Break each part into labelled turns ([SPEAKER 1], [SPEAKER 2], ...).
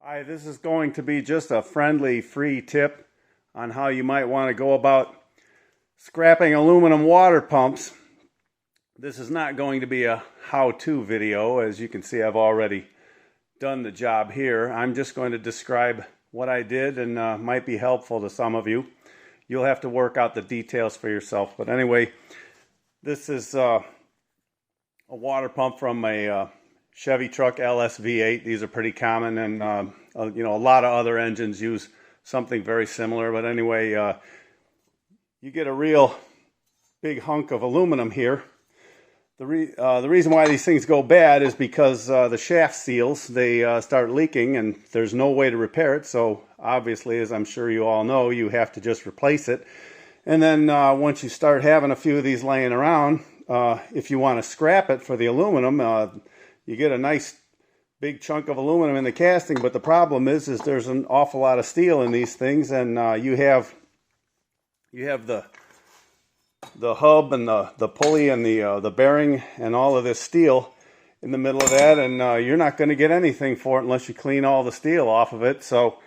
[SPEAKER 1] Hi, this is going to be just a friendly free tip on how you might want to go about scrapping aluminum water pumps. This is not going to be a how-to video. As you can see, I've already done the job here. I'm just going to describe what I did and might be helpful to some of you. You'll have to work out the details for yourself. But anyway, this is a water pump from a Chevy truck LS V8. These are pretty common, and a lot of other engines use something very similar. But anyway, you get a real big hunk of aluminum here. The reason why these things go bad is because the shaft seals, they start leaking, and there's no way to repair it. So obviously, as I'm sure you all know, you have to just replace it. And then once you start having a few of these laying around, if you want to scrap it for the aluminum, you get a nice big chunk of aluminum in the casting. But the problem is there's an awful lot of steel in these things, and you have the hub and the pulley and the bearing and all of this steel in the middle of that, and you're not going to get anything for it unless you clean all the steel off of it. So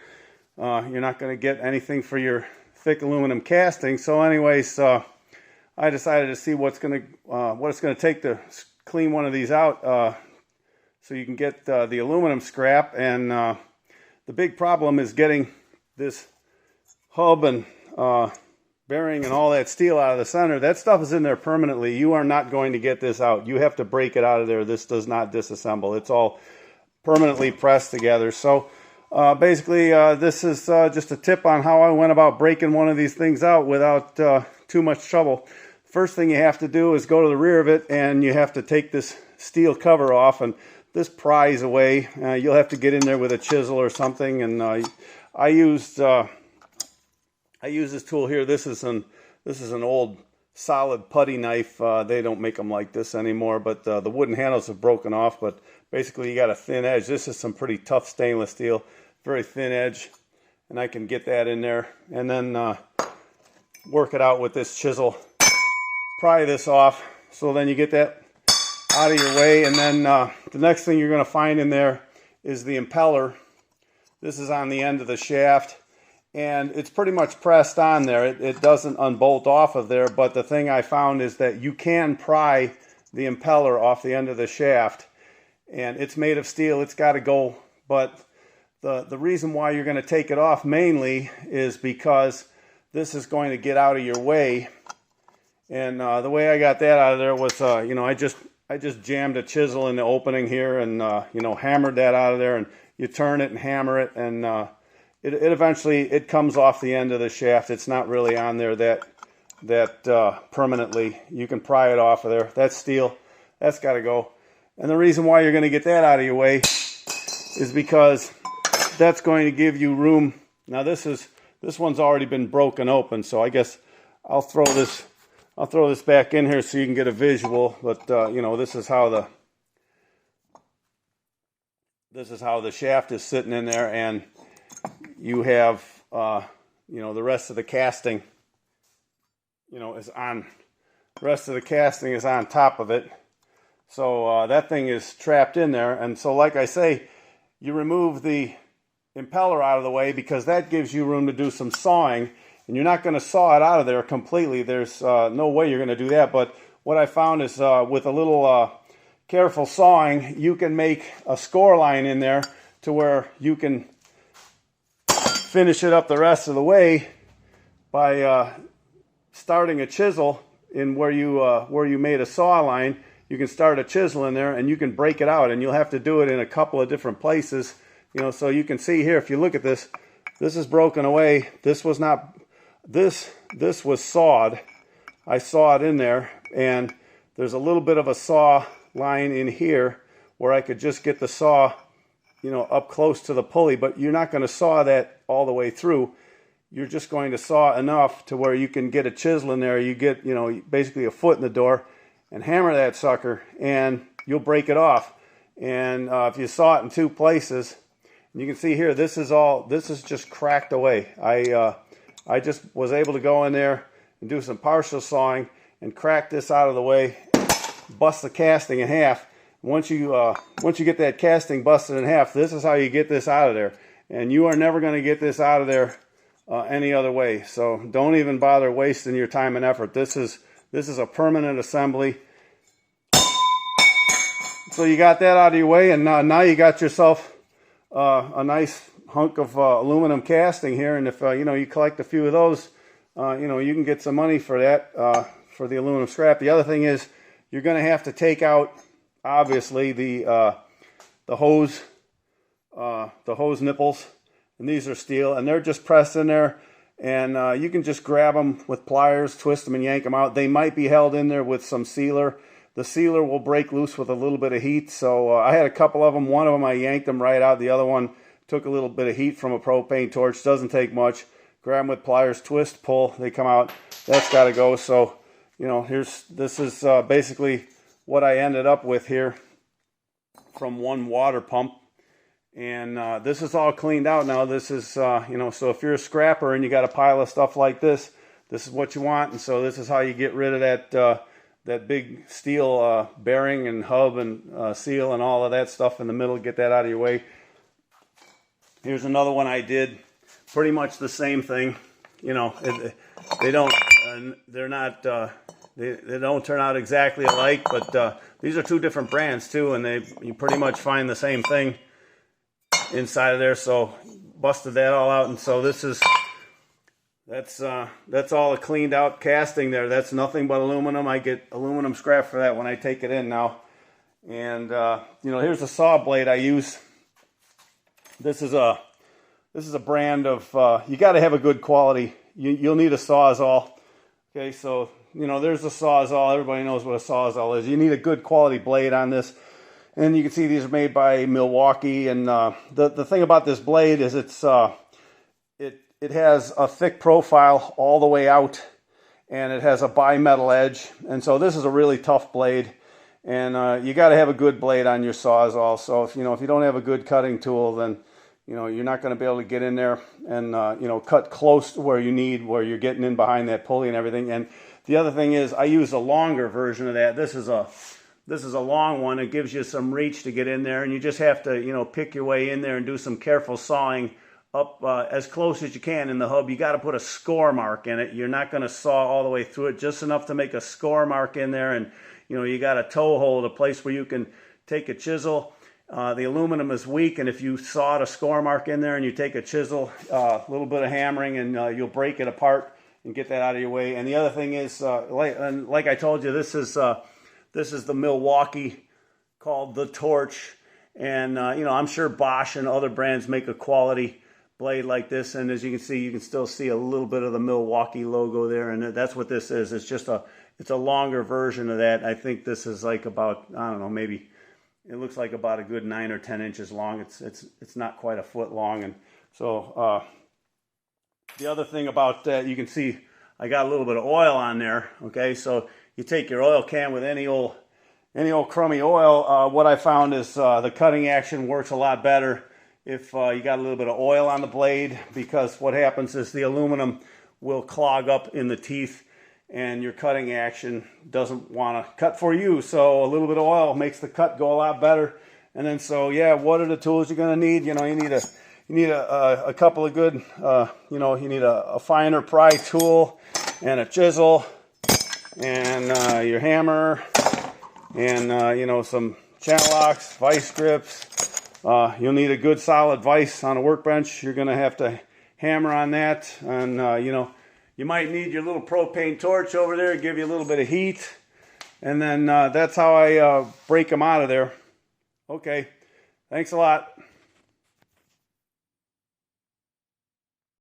[SPEAKER 1] you're not going to get anything for your thick aluminum casting. So anyways, I decided to see what it's going to take to clean one of these out, so you can get the aluminum scrap. And the big problem is getting this hub and bearing and all that steel out of the center. That stuff is in there permanently. You are not going to get this out. You have to break it out of there. This does not disassemble. It's all permanently pressed together. So basically, this is just a tip on how I went about breaking one of these things out without too much trouble. First thing you have to do is go to the rear of it, and you have to take this steel cover off, and this pries away. You'll have to get in there with a chisel or something. And I use this tool here. This is an old solid putty knife. They don't make them like this anymore, but the wooden handles have broken off. But basically, you got a thin edge. This is some pretty tough stainless steel, very thin edge, and I can get that in there and then work it out with this chisel. Pry this off, so then you get that out of your way. And then the next thing you're going to find in there is the impeller. This is on the end of the shaft, and it's pretty much pressed on there. It doesn't unbolt off of there, but the thing I found is that you can pry the impeller off the end of the shaft, and it's made of steel. It's got to go. But the reason why you're going to take it off mainly is because this is going to get out of your way. And the way I got that out of there was, I just jammed a chisel in the opening here, and hammered that out of there. And you turn it and hammer it, and it eventually comes off the end of the shaft. It's not really on there that permanently. You can pry it off of there. That's steel. That's got to go. And the reason why you're going to get that out of your way is because that's going to give you room. Now this one's already been broken open, so I guess I'll throw this back in here so you can get a visual. But this is how the shaft is sitting in there, and you have the rest of the casting is on. The rest of the casting is on top of it. So that thing is trapped in there. And so, like I say, you remove the impeller out of the way because that gives you room to do some sawing. And you're not going to saw it out of there completely. There's no way you're going to do that. But what I found is with a little careful sawing, you can make a score line in there to where you can finish it up the rest of the way by starting a chisel in where you made a saw line. You can start a chisel in there, and you can break it out. And you'll have to do it in a couple of different places. So you can see here, if you look at this, this is broken away. This was not... This was sawed. I sawed in there, and there's a little bit of a saw line in here where I could just get the saw, up close to the pulley. But you're not going to saw that all the way through. You're just going to saw enough to where you can get a chisel in there. You get, basically a foot in the door, and hammer that sucker, and you'll break it off. And if you saw it in two places, and you can see here, this is just cracked away. I just was able to go in there and do some partial sawing and crack this out of the way, bust the casting in half. once you get that casting busted in half, this is how you get this out of there. And you are never going to get this out of there any other way. So don't even bother wasting your time and effort. This is a permanent assembly. So you got that out of your way, and now you got yourself a nice hunk of aluminum casting here. And if you collect a few of those, you can get some money for that, for the aluminum scrap. The other thing is you're going to have to take out, obviously, the hose nipples, and these are steel, and they're just pressed in there. And you can just grab them with pliers, twist them, and yank them out. They might be held in there with some sealer. The sealer will break loose with a little bit of heat. So I had a couple of them. One of them I yanked them right out. The other one took a little bit of heat from a propane torch. Doesn't take much. Grab them with pliers, twist, pull. They come out. That's got to go. So, this is basically what I ended up with here from one water pump. And this is all cleaned out now. This is, so if you're a scrapper and you got a pile of stuff like this, this is what you want. And so this is how you get rid of that big steel bearing and hub and seal and all of that stuff in the middle. Get that out of your way. Here's another one I did. Pretty much the same thing. They don't turn out exactly alike, but these are two different brands too, and you pretty much find the same thing inside of there. So busted that all out, and so that's all a cleaned out casting there. That's nothing but aluminum. I get aluminum scrap for that when I take it in now. And here's the saw blade I use. This is a brand of you got to have a good quality. You'll need a Sawzall. Okay, so there's a Sawzall. Everybody knows what a Sawzall is. You need a good quality blade on this. And you can see these are made by Milwaukee. And the thing about this blade is it has a thick profile all the way out, and it has a bimetal edge. And so this is a really tough blade. And you got to have a good blade on your Sawzall. So if you don't have a good cutting tool, then you're not going to be able to get in there and cut close to where you're getting in behind that pulley and everything. And the other thing is I use a longer version of that. This is a long one. It gives you some reach to get in there, and you just have to, pick your way in there and do some careful sawing up as close as you can in the hub. You got to put a score mark in it. You're not going to saw all the way through it, just enough to make a score mark in there. And, you got a toe hold, a place where you can take a chisel. The aluminum is weak, and if you sawed a score mark in there and you take a chisel, a little bit of hammering, and you'll break it apart and get that out of your way. And the other thing is, like I told you, this is the Milwaukee called the Torch. And, I'm sure Bosch and other brands make a quality blade like this. And as you can see, you can still see a little bit of the Milwaukee logo there. And that's what this is. It's a longer version of that. I think this is like about, I don't know, maybe it looks like about a good 9 or 10 inches long. It's not quite a foot long. And so the other thing about that, you can see I got a little bit of oil on there. Okay, so you take your oil can with any old crummy oil. What I found is the cutting action works a lot better if you got a little bit of oil on the blade, because what happens is the aluminum will clog up in the teeth and your cutting action doesn't want to cut for you. So a little bit of oil makes the cut go a lot better. And then so, yeah, what are the tools you're going to need? You need a couple of good, you need a finer pry tool and a chisel and your hammer and, some channel locks, vice grips. You'll need a good solid vise on a workbench. You're going to have to hammer on that. And, you might need your little propane torch over there to give you a little bit of heat. And then that's how I break them out of there. Okay, thanks a lot.